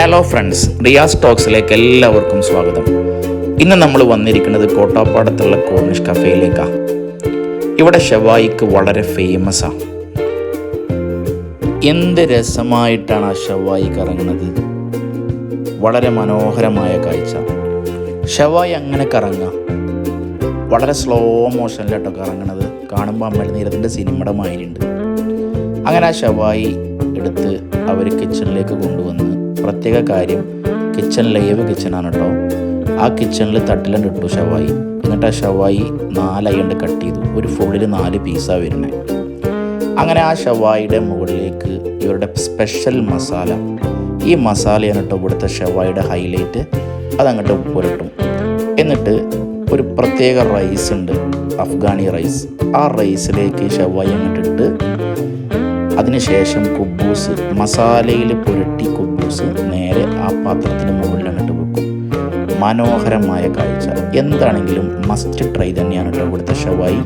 Hello friends, Riyas ടോക്സിലേക്ക് എല്ലാവർക്കും സ്വാഗതം. ഇന്ന് നമ്മൾ വന്നിരിക്കുന്നത് കോട്ടാപ്പാടത്തുള്ള കോർണിഷ് കഫേയിലേക്കാണ്. ഇവിടെ ഷവായിക്ക് വളരെ ഫേമസാണ്. എന്ത് രസമായിട്ടാണ് ആ ഷവായി കറങ്ങുന്നത്. വളരെ മനോഹരമായ കാഴ്ച. ഷവായി അങ്ങനെ കറങ്ങുക, വളരെ സ്ലോ മോഷനിലാട്ടോ കറങ്ങണത്. കാണുമ്പോൾ അമ്മ നീരത്തിൻ്റെ സിനിമയുടെ മാതിരിയുണ്ട്. അങ്ങനെ ആ ഷവായി എടുത്ത് അവർ കിച്ചണിലേക്ക് കൊണ്ടുവന്ന്, പ്രത്യേക കാര്യം കിച്ചൺ ലൈവ് കിച്ചണാണ് കേട്ടോ. ആ കിച്ചണിൽ തട്ടിലുണ്ട് ഇട്ടു ഷവായി. എന്നിട്ട് ആ ഷവായി 4 അയ്യണ്ട് കട്ട് ചെയ്തു. ഒരു ഫുള്ളിൽ 4 പീസാണ് വരുന്നത്. അങ്ങനെ ആ ഷവായിയുടെ മുകളിലേക്ക് ഇവരുടെ സ്പെഷ്യൽ മസാല, ഈ മസാലയാണ് കേട്ടോ ഇവിടുത്തെ ഷവായിയുടെ ഹൈലൈറ്റ്. അതങ്ങോട്ട് പുരട്ടും. എന്നിട്ട് ഒരു പ്രത്യേക റൈസ് ഉണ്ട്, അഫ്ഗാനി റൈസ്. ആ റൈസിലേക്ക് ഷവായി അങ്ങോട്ടിട്ട് അതിനുശേഷം കുബൂസ് മസാലയിൽ പുരട്ടി കുബൂസ് നേരെ ആ പാത്രത്തിന് മുകളിൽ അങ്ങോട്ട് വെക്കും. മനോഹരമായ കാഴ്ച. എന്താണെങ്കിലും മസ്റ്റ് ട്രൈ തന്നെയാണ് കേട്ടോ ഇവിടുത്തെ ഷവായി.